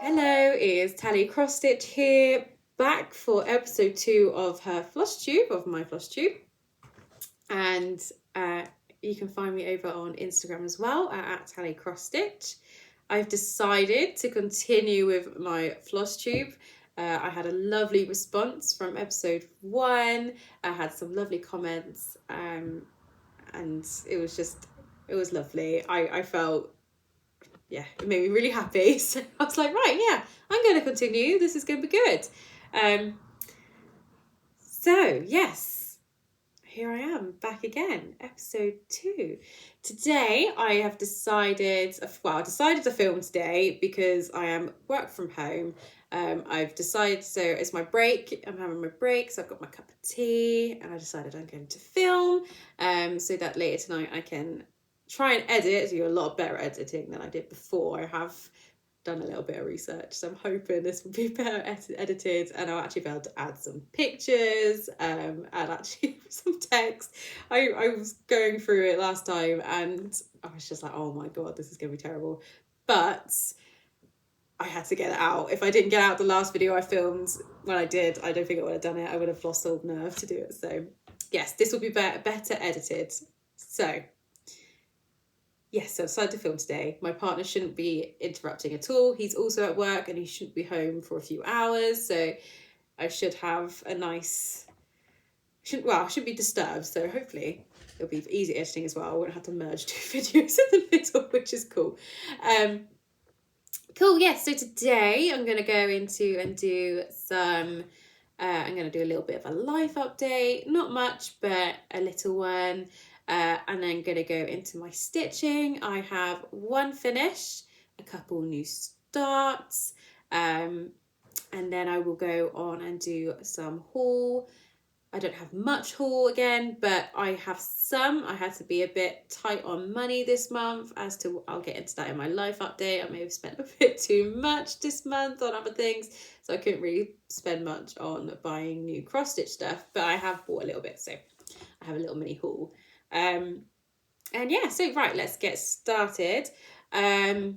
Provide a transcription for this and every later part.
Hello, it is Tally Crossstitch here, back for episode 2 of her Flosstube, of my Flosstube. And you can find me over on Instagram as well, at Tally Crossstitch. I've decided to continue with my Flosstube. I had a lovely response from episode 1. I had some lovely comments, and it was lovely. I felt, yeah, it made me really happy. So I was like, right, yeah, I'm going to continue. This is going to be good. So yes, here I am back again, episode 2. Today I have decided, I decided to film today because I am work from home. I've decided, so it's my break, I'm having my break, so I've got my cup of tea and I decided I'm going to film so that later tonight I can try and edit, do a lot better editing than I did before. I have done a little bit of research, so I'm hoping this will be better edited and I'll actually be able to add some pictures, and actually some text. I was going through it last time and I was just like, oh my god, this is going to be terrible. But I had to get it out. If I didn't get out the last video I filmed when I did, I don't think I would have done it. I would have lost all nerve to do it. So yes, this will be better edited. So yes, so I decided to film today. My partner shouldn't be interrupting at all. He's also at work and he shouldn't be home for a few hours. So I should have a nice, I shouldn't be disturbed. So hopefully it'll be easy editing as well. I won't have to merge 2 videos in the middle, which is cool. Cool, yes, so today I'm going to go into and do some, I'm going to do a little bit of a life update. Not much, but a little one. And then going to go into my stitching. I have one finish, a couple new starts, and then I will go on and do some haul. I don't have much haul again, but I have some. I had to be a bit tight on money this month as to, I'll get into that in my life update. I may have spent a bit too much this month on other things, so I couldn't really spend much on buying new cross-stitch stuff, but I have bought a little bit, so I have a little mini haul. And yeah, so right, let's get started. I'll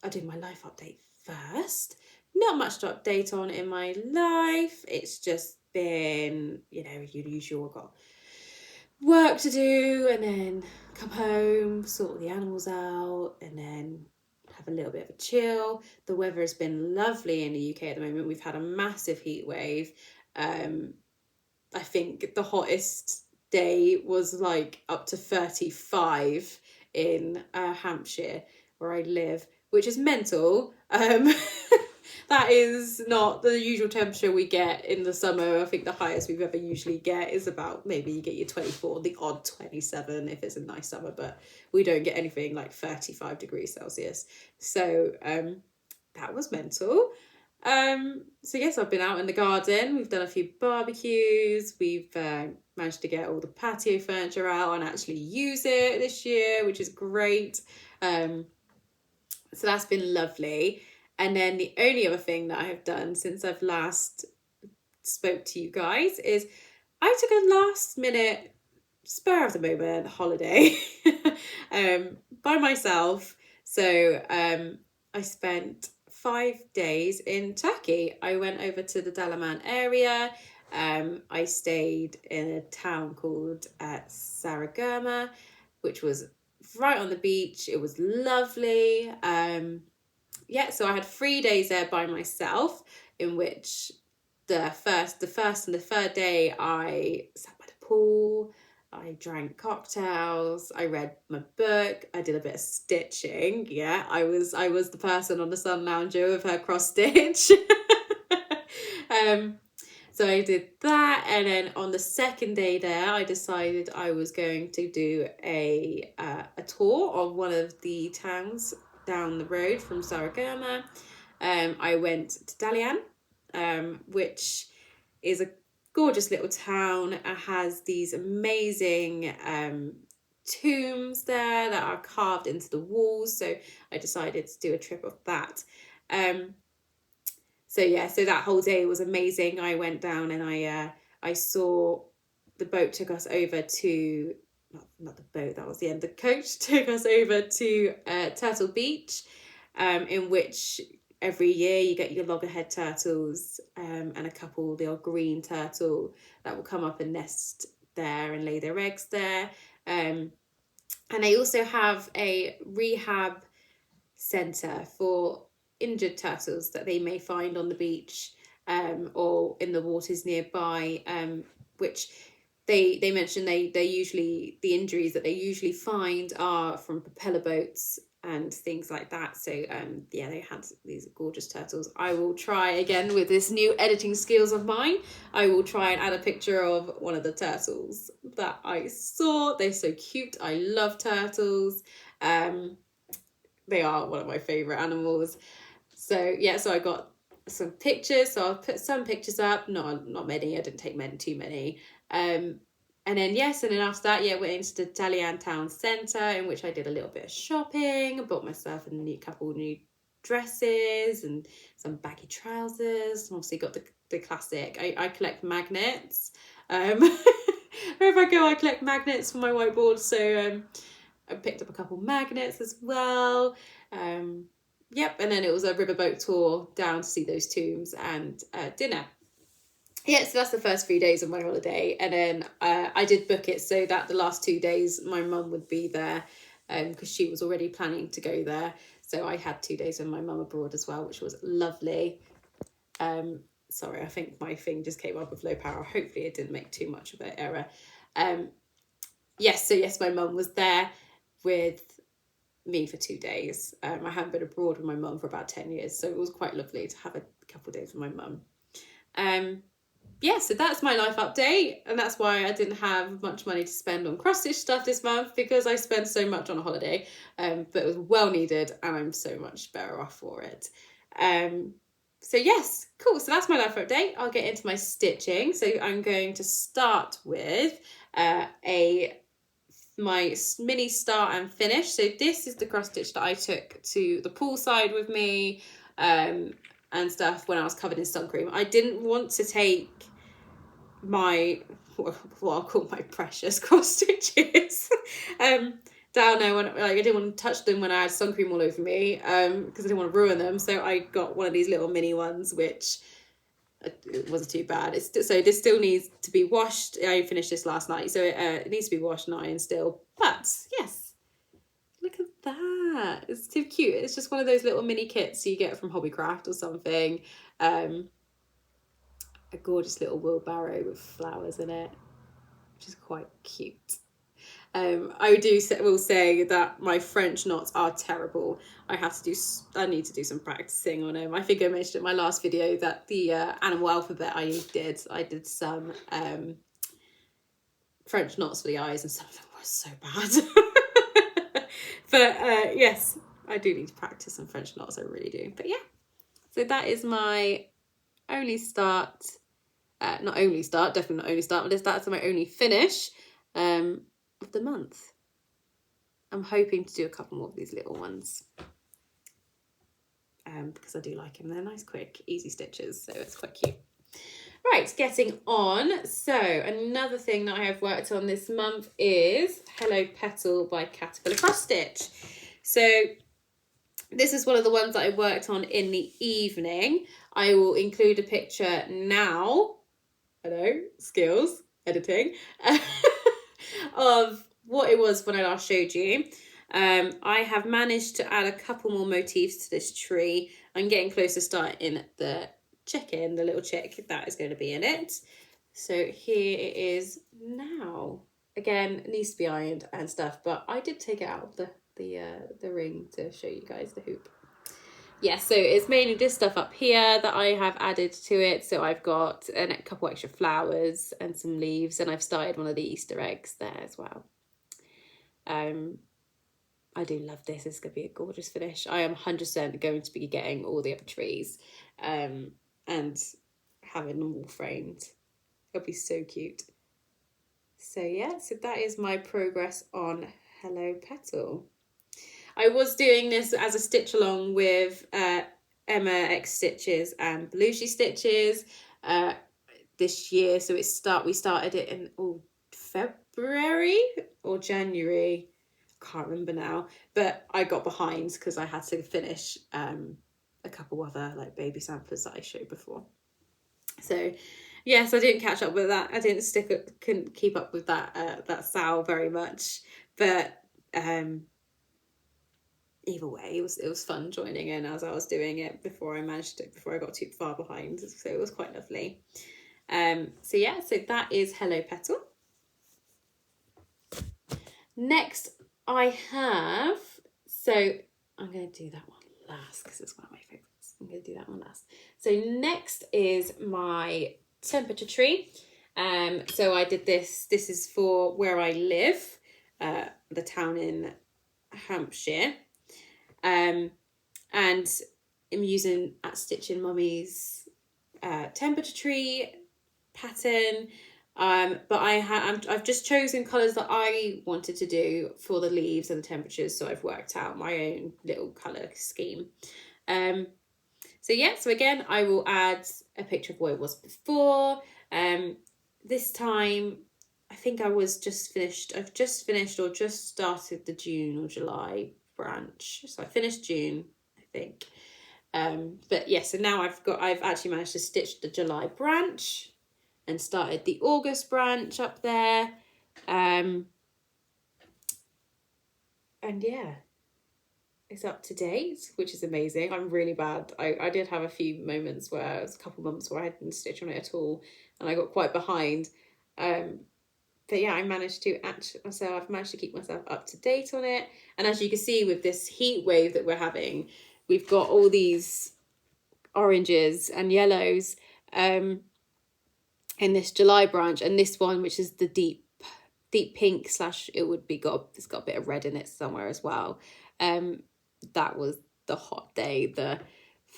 do my life update first. Not much to update on in my life. It's just been, usual. I've got work to do and then come home, sort the animals out, and then have a little bit of a chill. The weather has been lovely in the UK at the moment. We've had a massive heat wave. I think the hottest day was like up to 35 in Hampshire, where I live, which is mental. That is not the usual temperature we get in the summer. I think the highest we've ever usually get is about, maybe you get your 24, the odd 27 if it's a nice summer, but we don't get anything like 35 degrees Celsius. So that was mental. So yes, I've been out in the garden. We've done a few barbecues. We've managed to get all the patio furniture out and actually use it this year, which is great. So that's been lovely. And then the only other thing that I have done since I've last spoke to you guys is I took a last minute, spur of the moment holiday by myself. So I spent 5 days in Turkey. I went over to the Dalaman area. I stayed in a town called Saragurma, which was right on the beach. It was lovely. So I had 3 days there by myself, in which the first and the third day I sat by the pool, I drank cocktails, I read my book, I did a bit of stitching. Yeah, I was the person on the sun lounger with her cross stitch. So I did that, and then on the second day there, I decided I was going to do a tour of one of the towns down the road from Saragurma. I went to Dalian, which is a gorgeous little town. It has these amazing tombs there that are carved into the walls. So I decided to do a trip of that. So that whole day was amazing. I went down and I saw the boat took us over to, not the boat, that was the end. The coach took us over to Turtle Beach, in which every year you get your loggerhead turtles and a couple, the old green turtle that will come up and nest there and lay their eggs there. And they also have a rehab centre for injured turtles that they may find on the beach or in the waters nearby, which they mention they usually, the injuries that they usually find are from propeller boats and things like that. So yeah, they had these gorgeous turtles. I will try again with this new editing skills of mine. I will try and add a picture of one of the turtles that I saw. They're so cute. I love turtles. They are one of my favorite animals. So yeah, so I got some pictures. So I'll put some pictures up. Not many. I didn't take too many. And then yes, and then after that, yeah, went into the Dalian Town Centre, in which I did a little bit of shopping. I bought myself a couple new dresses and some baggy trousers. And obviously got the classic. I collect magnets. Wherever I go, I collect magnets for my whiteboard. So I picked up a couple magnets as well. Yep, and then it was a riverboat tour down to see those tombs and dinner. Yeah, so that's the first 3 days of my holiday, and then I did book it so that the last 2 days my mum would be there, because she was already planning to go there. So I had 2 days with my mum abroad as well, which was lovely. Sorry, I think my thing just came up with low power. Hopefully it didn't make too much of an error. Yes, my mum was there with me for 2 days. I haven't been abroad with my mum for about 10 years, so it was quite lovely to have a couple of days with my mum. Yeah, so that's my life update, and that's why I didn't have much money to spend on cross-stitch stuff this month, because I spent so much on a holiday, but it was well needed, and I'm so much better off for it. So yes, cool, so that's my life update. I'll get into my stitching. So I'm going to start with my mini start and finish. So this is the cross stitch that I took to the poolside with me and stuff when I was covered in sun cream. I didn't want to take my, what I'll call my precious cross stitches down there when I didn't want to touch them when I had sun cream all over me, because I didn't want to ruin them. So I got one of these little mini ones, which it wasn't too bad. So this still needs to be washed. I finished this last night, so it needs to be washed and ironed still. But yes, look at that. It's too cute. It's just one of those little mini kits you get from Hobbycraft or something. A gorgeous little wheelbarrow with flowers in it, which is quite cute. I will say that my French knots are terrible. I need to do some practicing on them. I think I mentioned in my last video that the animal alphabet I did some French knots for the eyes, and some of them were so bad. But yes, I do need to practice some French knots, I really do. But yeah, so that is my only start. Definitely not only start, but that's my only finish of the month. I'm hoping to do a couple more of these little ones because I do like them. They're nice, quick, easy stitches, so it's quite cute. Right, getting on. So another thing that I have worked on this month is Hello Petal by Caterpillar Cross Stitch. So this is one of the ones that I worked on in the evening. I will include a picture now. Hello, skills, editing, of what it was when I last showed you. I have managed to add a couple more motifs to this tree. I'm getting close to starting the chicken, the little chick that is going to be in it. So here it is now. Again, it needs to be ironed and stuff, but I did take it out of the ring to show you guys the hoop. Yeah, so it's mainly this stuff up here that I have added to it. So I've got a couple extra flowers and some leaves, and I've started one of the Easter eggs there as well. I do love this. It's going to be a gorgeous finish. I am 100% going to be getting all the other trees and having them all framed. It'll be so cute. So yeah, so that is my progress on Hello Petal. I was doing this as a stitch along with Emma X Stitches and Belushi Stitches this year. So we started it in February or January. I can't remember now. But I got behind because I had to finish a a couple other like baby samplers that I showed before. So yes, I didn't catch up with that. I didn't couldn't keep up with that sow very much, but either way, it was fun joining in as I was doing it before I got too far behind. So it was quite lovely. So yeah, so that is Hello Petal. Next I have, so I'm going to do that one last because it's one of my favourites. I'm going to do that one last. So next is my temperature tree. So I did this is for where I live, the town in Hampshire. And I'm using At Stitching Mummy's temperature tree pattern. But I've just chosen colours that I wanted to do for the leaves and the temperatures, so I've worked out my own little colour scheme. So yeah, so again, I will add a picture of what it was before. This time, I think I've just finished or just started the June or July branch. So I finished June, I think. But yeah, so now I've actually managed to stitch the July branch and started the August branch up there. And yeah, it's up to date, which is amazing. I'm really bad. I did have a few moments where it was a couple months where I didn't stitch on it at all and I got quite behind. But yeah, I've managed to keep myself up to date on it. And as you can see with this heat wave that we're having, we've got all these oranges and yellows in this July branch, and this one, which is the deep pink / it's got a bit of red in it somewhere as well. That was the hot day, the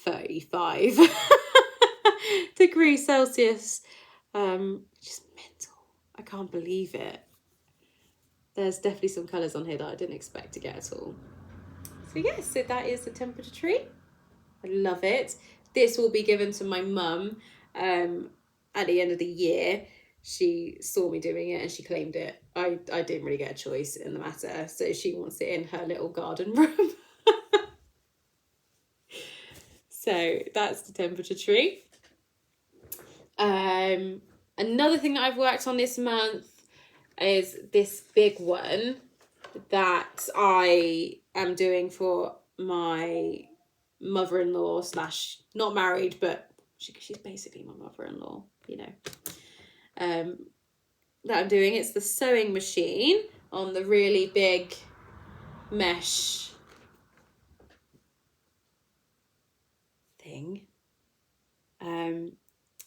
35 degrees Celsius. Just mental. I can't believe it. There's definitely some colours on here that I didn't expect to get at all. So yes, so that is the temperature tree. I love it. This will be given to my mum at the end of the year. She saw me doing it and she claimed it. I didn't really get a choice in the matter, so she wants it in her little garden room. So that's the temperature tree. Another thing that I've worked on this month is this big one that I am doing for my mother-in-law / not married, but she's basically my mother-in-law, you know. That I'm doing. It's the sewing machine on the really big mesh thing.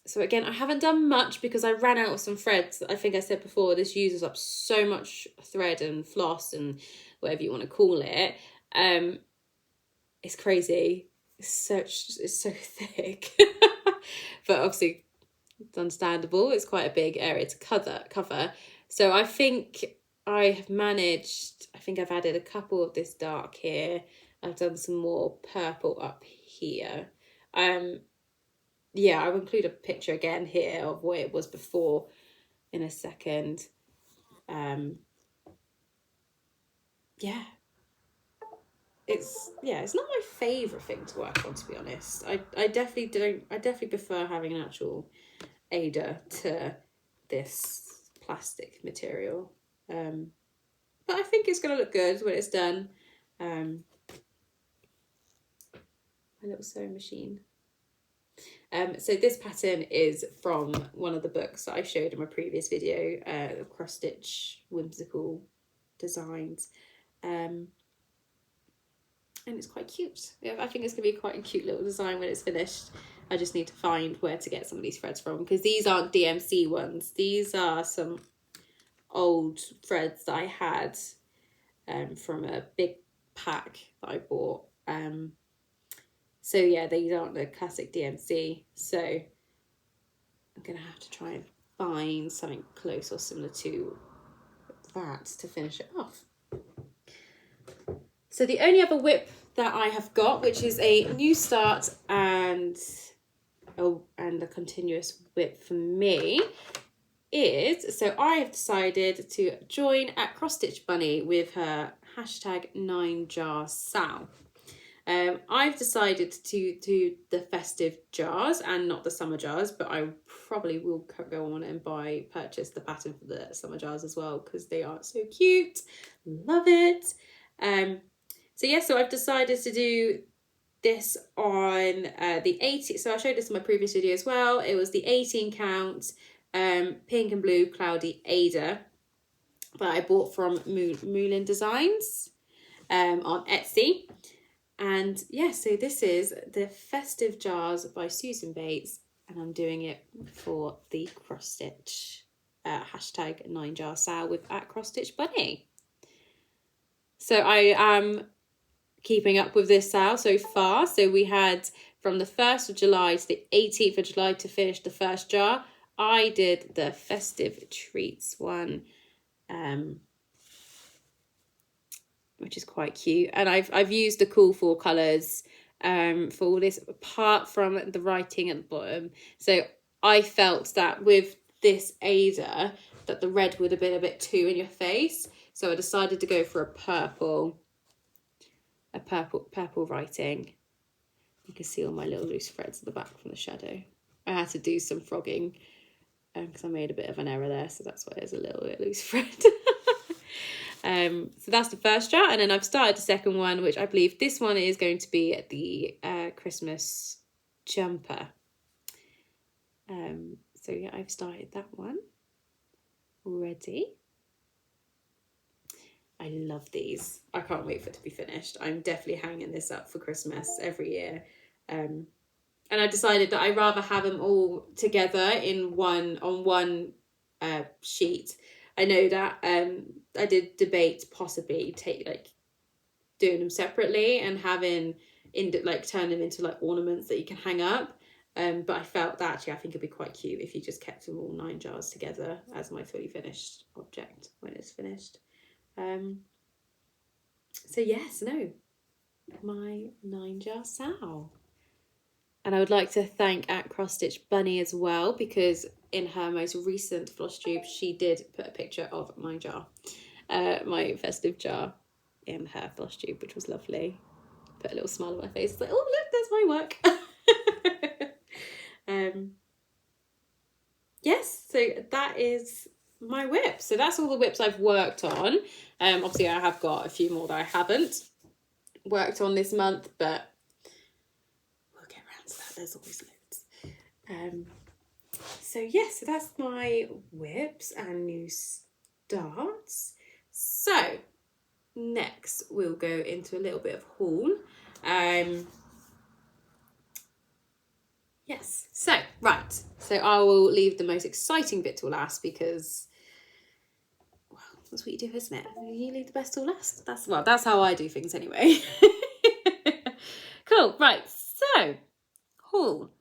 So again, I haven't done much because I ran out of some threads. I think I said before, this uses up so much thread and floss and whatever you want to call it. It's crazy. It's so thick. But obviously it's understandable. It's quite a big area to cover. So I think I have managed, I think I've added a couple of this dark here. I've done some more purple up here. Yeah, I'll include a picture again here of where it was before in a second. Yeah. It's not my favourite thing to work on, to be honest. I definitely prefer having an actual Ada to this plastic material. But I think it's going to look good when it's done. My little sewing machine. So this pattern is from one of the books that I showed in my previous video, Cross Stitch Whimsical Designs. And it's quite cute. Yeah, I think it's going to be quite a cute little design when it's finished. I just need to find where to get some of these threads from, because these aren't DMC ones. These are some old threads that I had from a big pack that I bought. So yeah, these aren't the classic DMC. So I'm going to have to try and find something close or similar to that to finish it off. So the only other whip that I have got, which is a new start and a continuous whip for me, is, so I have decided to join at Cross Stitch Bunny with her #9JarSal. I've decided to do the festive jars and not the summer jars, but I probably will go on and purchase the pattern for the summer jars as well, because they are so cute. Love it. So yeah, so I've decided to do this on the 80, so I showed this in my previous video as well. It was the 18 count pink and blue cloudy Ada that I bought from Moulin Designs on Etsy. And yeah, so this is the Festive Jars by Susan Bates, and I'm doing it for the cross stitch hashtag 9jar sale with @crossstitch bunny. So I am keeping up with this sale so far. So we had from the 1st of July to the 18th of July to finish the first jar. I did the festive treats one, which is quite cute, and I've used the cool 4 colours for all this, apart from the writing at the bottom. So I felt that with this Ada that the red would have been a bit too in your face, so I decided to go for a purple writing. You can see all my little loose threads at the back from the shadow. I had to do some frogging because I made a bit of an error there, so that's why there's a little bit loose thread. So that's the first jar, and then I've started the second one, which I believe this one is going to be the Christmas jumper. So yeah, I've started that one already. I love these. I can't wait for it to be finished. I'm definitely hanging this up for Christmas every year. And I decided that I'd rather have them all together on one sheet. I know that I did debate possibly doing them separately and having turn them into like ornaments that you can hang up. But I felt that actually I think it'd be quite cute if you just kept them all 9 jars together as my fully finished object when it's finished. So yes, no, my 9-jar sal. And I would like to thank @crossstitch bunny as well, because in her most recent Flosstube she did put a picture of my jar, my festive jar, in her Flosstube, which was lovely. Put a little smile on my face. It's like, oh look, there's my work. Yes, so that is my whip. So that's all the whips I've worked on. Obviously I have got a few more that I haven't worked on this month, but we'll get around to that. There's always loads. So yes, so that's my whips and new starts. So next we'll go into a little bit of haul. Yes, so right, so I will leave the most exciting bit till last, because well, that's what you do, isn't it? You leave the best till last. That's how I do things anyway. Cool, right, so haul.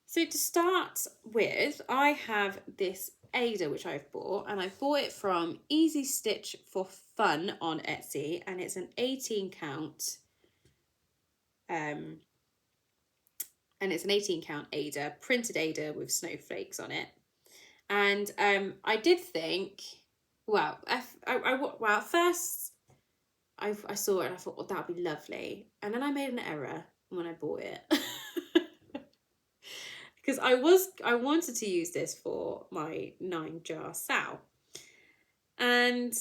So to start with, I have this Ada which I've bought, and I bought it from Easy Stitch for Fun on Etsy, and it's an 18 count and it's an 18 count Ada, printed Ada with snowflakes on it. And I did think, well, at first I saw it and I thought, well, that would be lovely. And then I made an error when I bought it. Because I wanted to use this for my 9-jar sal. And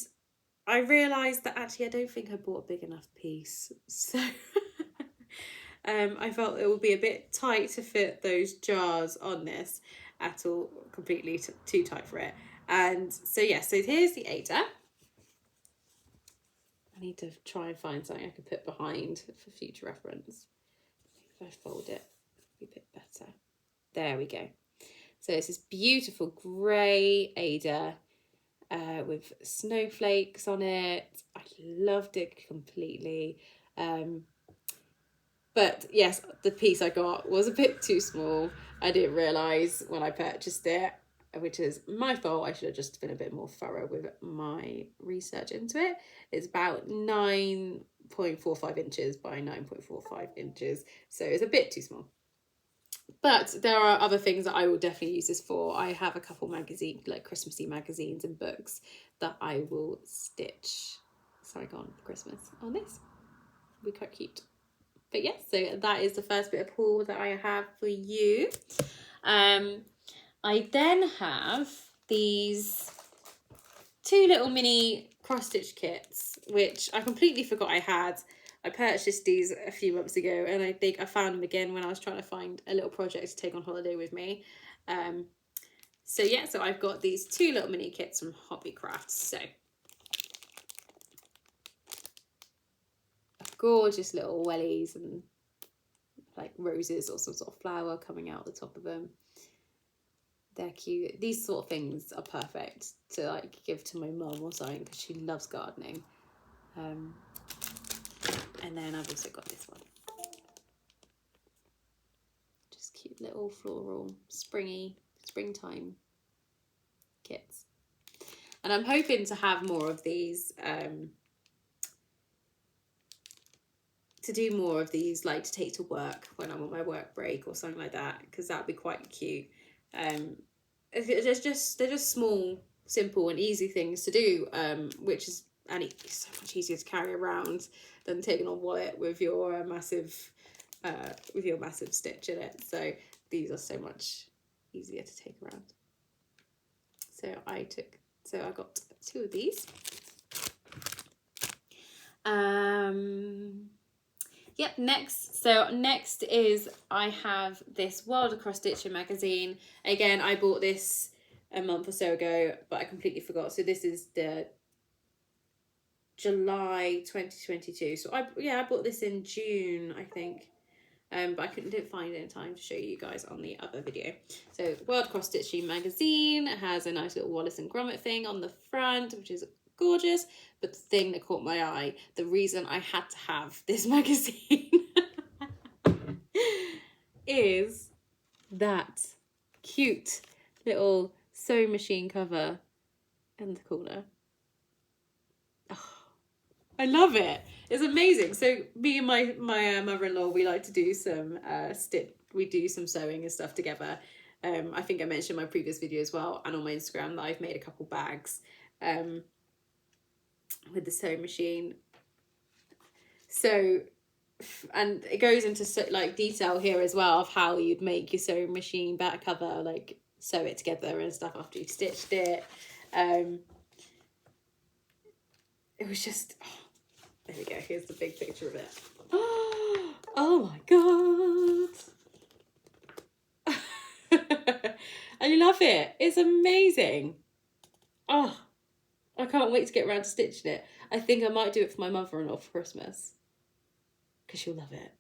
I realised that actually I don't think I bought a big enough piece. So I felt it would be a bit tight to fit those jars on this at all, completely too tight for it. And so yeah, so here's the Ada. I need to try and find something I can put behind for future reference. If I fold it, it'll be a bit better. There we go. So it's this beautiful grey Ada with snowflakes on it. I loved it completely. But yes, the piece I got was a bit too small. I didn't realise when I purchased it, which is my fault. I should have just been a bit more thorough with my research into it. It's about 9.45 inches by 9.45 inches. So it's a bit too small. But there are other things that I will definitely use this for. I have a couple Christmassy magazines and books that I will stitch. Sorry, gone for Christmas on this. It'll be quite cute. but yeah, so that is the first bit of haul that I have for you. I then have these 2 little mini cross-stitch kits, which I completely forgot I had. I purchased these a few months ago, and I think I found them again when I was trying to find a little project to take on holiday with me. So yeah, so I've got these 2 little mini kits from Hobbycraft. So gorgeous little wellies and like roses or some sort of flower coming out the top of them. They're cute. These sort of things are perfect to like give to my mum or something because she loves gardening. And then I've also got this one. Just cute little floral, springtime kits. And I'm hoping to have more of these, to do more of these, like to take to work when I'm on my work break or something like that, because that'd be quite cute. They're just small, simple and easy things to do, which is, and it's so much easier to carry around than taking a wallet with your massive stitch in it. So these are so much easier to take around. So I got 2 of these. Yep, next is I have this Wild Cross Stitching magazine. Again, I bought this a month or so ago, but I completely forgot. So this is the July 2022. So I bought this in June, I think. But I didn't find it in time to show you guys on the other video. So Wild Cross Stitching magazine has a nice little Wallace and Gromit thing on the front, which is gorgeous. But the thing that caught my eye, the reason I had to have this magazine is that cute little sewing machine cover in the corner. Oh, I love it. It's amazing. So me and my mother-in-law, we like to do some we do some sewing and stuff together. I think I mentioned in my previous video as well, and on my Instagram, that I've made a couple bags with the sewing machine. So, and it goes into like detail here as well of how you'd make your sewing machine back cover, like sew it together and stuff after you've stitched it. It was just, there we go, here's the big picture of it. Oh my god. I love it. It's amazing. Oh, I can't wait to get around to stitching it. I think I might do it for my mother-in-law for Christmas, because she'll love it.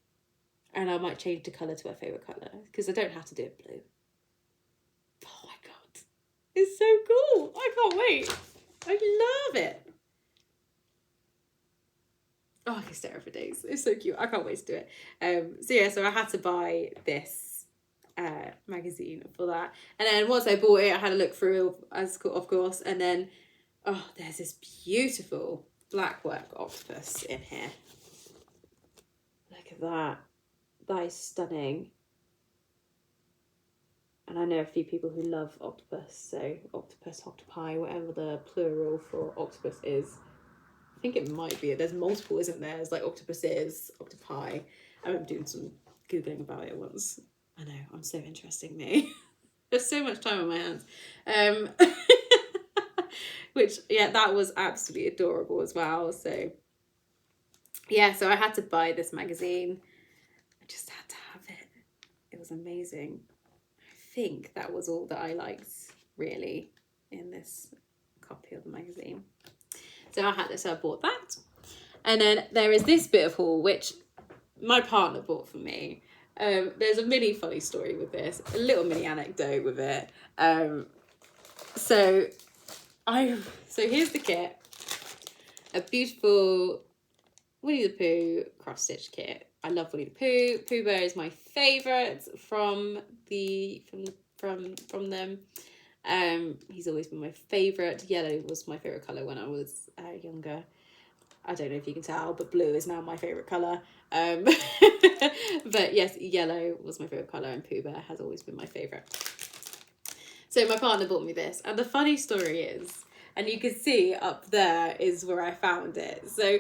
And I might change the colour to her favourite colour, because I don't have to do it blue. Oh my god. It's so cool. I can't wait. I love it. Oh, I can stare for days. It's so cute. I can't wait to do it. So I had to buy this magazine for that. And then once I bought it, I had a look through, of course. And then, oh, there's this beautiful black work octopus in here. Look at that. That is stunning. And I know a few people who love octopus. So octopus, octopi, whatever the plural for octopus is. I think it might be. There's multiple, isn't there? There's like octopuses, octopi. I remember doing some Googling about it once. I know, I'm so interesting, me. There's so much time on my hands. Which, yeah, that was absolutely adorable as well. So, yeah, so I had to buy this magazine. I just had to have it. It was amazing. I think that was all that I liked, really, in this copy of the magazine. So I bought that. And then there is this bit of haul, which my partner bought for me. There's a mini funny story with this, a little mini anecdote with it. So here's the kit. A beautiful Winnie the Pooh cross-stitch kit. I love Winnie the Pooh. Pooh Bear is my favourite from them. He's always been my favourite. Yellow was my favourite colour when I was younger. I don't know if you can tell, but blue is now my favourite colour. But yes, yellow was my favourite colour, and Pooh Bear has always been my favourite. So my partner bought me this, and the funny story is, and you can see up there is where I found it. So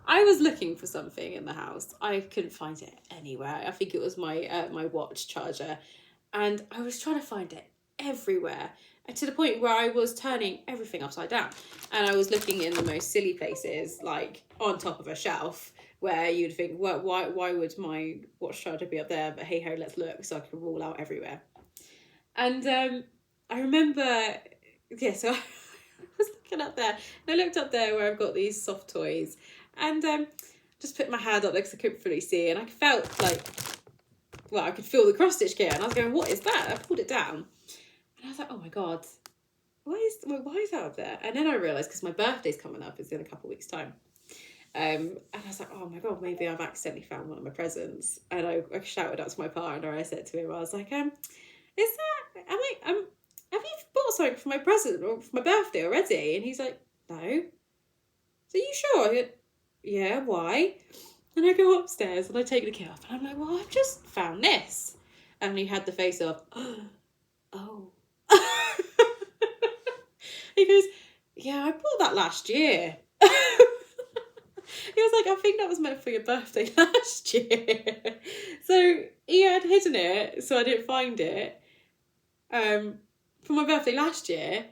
I was looking for something in the house. I couldn't find it anywhere. I think it was my my watch charger, and I was trying to find it everywhere, and to the point where I was turning everything upside down, and I was looking in the most silly places, like on top of a shelf, where you'd think, well, why would my watch charger be up there? But hey ho, let's look. So I could rule out everywhere. And I remember, yeah, so I was looking up there, and I looked up there where I've got these soft toys, and just put my hand up because I couldn't fully see, and I felt like, well, I could feel the cross stitch kit, and I was going, what is that? I pulled it down, and I was like, oh my god, why is that up there? And then I realised, because my birthday's coming up, it's in a couple of weeks' time. And I was like, oh my god, maybe I've accidentally found one of my presents. And I shouted out to my partner, I said to him, I was like, have you bought something for my present or for my birthday already? And he's like, no. So you sure? Went, yeah, why? And I go upstairs and I take the kit off, and I'm like, well, I've just found this. And he had the face of, oh. He goes, yeah, I bought that last year. He was like, I think that was meant for your birthday last year. So he had hidden it, so I didn't find it. For my birthday last year,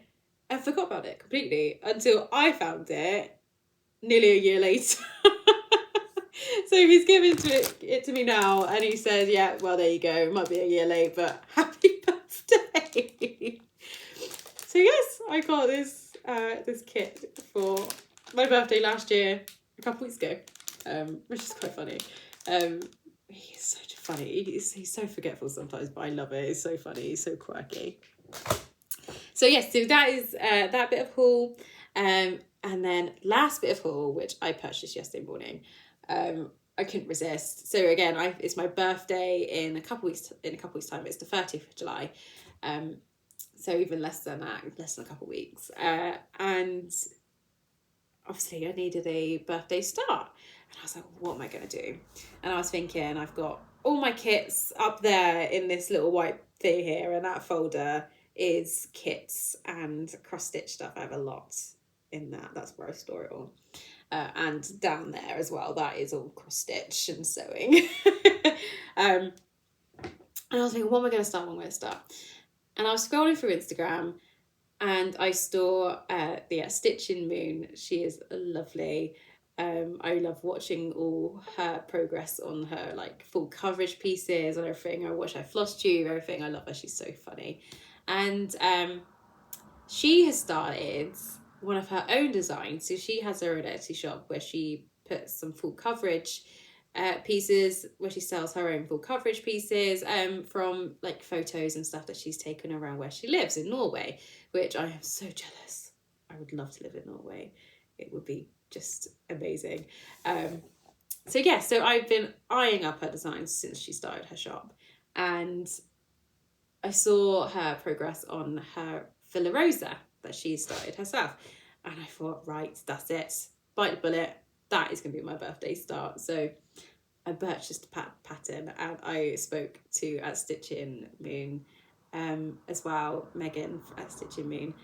I forgot about it completely until I found it nearly a year later. So he's given it to me now, and he said, yeah, well, there you go. It might be a year late, but happy birthday. So yes, I got this kit for my birthday last year, a couple weeks ago, which is quite funny. He's such a funny, he's so forgetful sometimes, but I love it. It's so funny, he's so quirky. So yes, so that is that bit of haul, and then last bit of haul, which I purchased yesterday morning. I couldn't resist. So again, it's my birthday in a couple weeks time. It's the 30th of July. So even less than that, less than a couple of weeks. And obviously I needed a birthday start. And I was like, what am I going to do? And I was thinking, I've got all my kits up there in this little white thing here, and that folder is kits and cross-stitch stuff. I have a lot in that. That's where I store it all. And down there as well, that is all cross-stitch and sewing. And I was thinking, what am I going to start? And I was scrolling through Instagram, and I saw the Stitching Moon. She is lovely. I love watching all her progress on her like full coverage pieces and everything. I watch her Flosstube, everything. I love her. She's so funny. And she has started one of her own designs. So she has her own Etsy shop where she puts some full coverage pieces, where she sells her own full coverage pieces from like photos and stuff that she's taken around where she lives in Norway, which I am so jealous. I would love to live in Norway. It would be just amazing. So yeah, so I've been eyeing up her designs since she started her shop, and I saw her progress on her Villa Rosa that she started herself, and I thought, right, that's it, bite the bullet, that is going to be my birthday start. So I purchased a pattern, and I spoke to at Stitching Moon as well, Megan at Stitching Moon,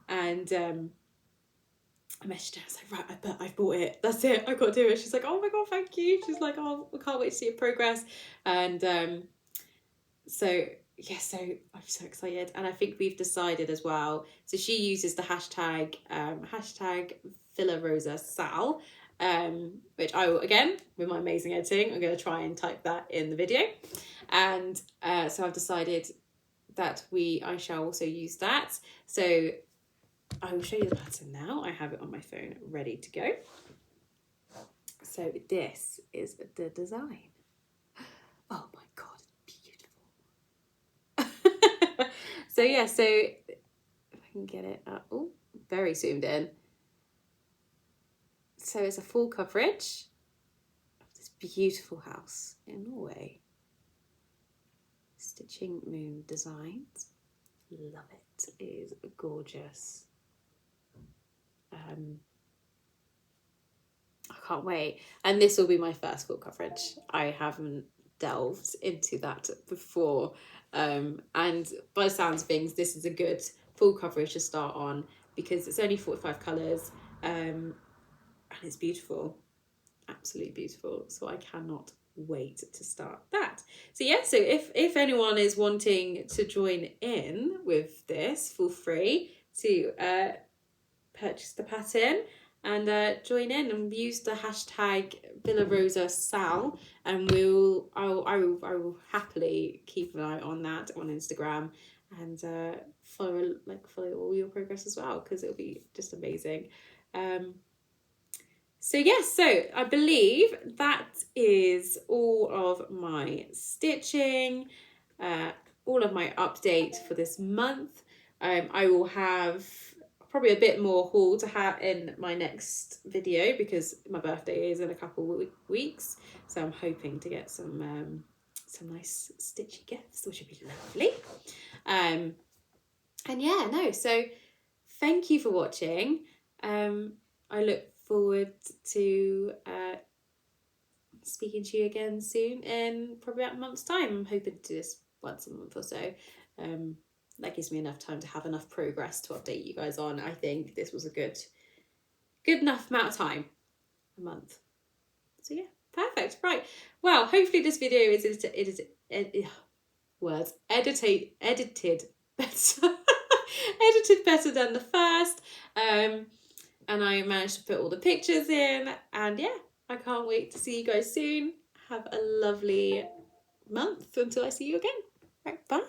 and I messaged her. I was like, right, I've bought it. That's it. I've got to do it. She's like, oh my god, thank you. She's like, oh, I can't wait to see your progress. And so yeah, so I'm so excited. And I think we've decided as well. So she uses the hashtag Villa Rosa Sal, which I will, again, with my amazing editing, I'm going to try and type that in the video. And so I've decided that I shall also use that. So I will show you the pattern now. I have it on my phone ready to go. So this is the design. Oh my god, beautiful. So yeah, so if I can get it up, oh, very zoomed in. So it's a full coverage of this beautiful house in Norway. Stitching Moon Designs. Love it. It is gorgeous. I can't wait. And this will be my first full coverage. I haven't delved into that before. And by the sounds of things, this is a good full coverage to start on because it's only 45 colours and it's beautiful. absolutely beautiful. So I cannot wait to start that. So yeah, so if anyone is wanting to join in with this, feel free to purchase the pattern and join in and use the hashtag VillaRosaSal, and I will happily keep an eye on that on Instagram and follow all your progress as well, because it'll be just amazing. So yes, so I believe that is all of my stitching, all of my update for this month. I will have probably a bit more haul to have in my next video, because my birthday is in a couple of weeks, so I'm hoping to get some nice stitchy gifts, which would be lovely. And yeah, no, so thank you for watching. I look forward to speaking to you again soon in probably about a month's time. I'm hoping to do this once a month or so. That gives me enough time to have enough progress to update you guys on. I think this was a good enough amount of time, a month. So yeah, perfect. Right. Well, hopefully this video is edited better. Edited better than the first. And I managed to put all the pictures in, and yeah, I can't wait to see you guys soon. Have a lovely month until I see you again. Right, bye.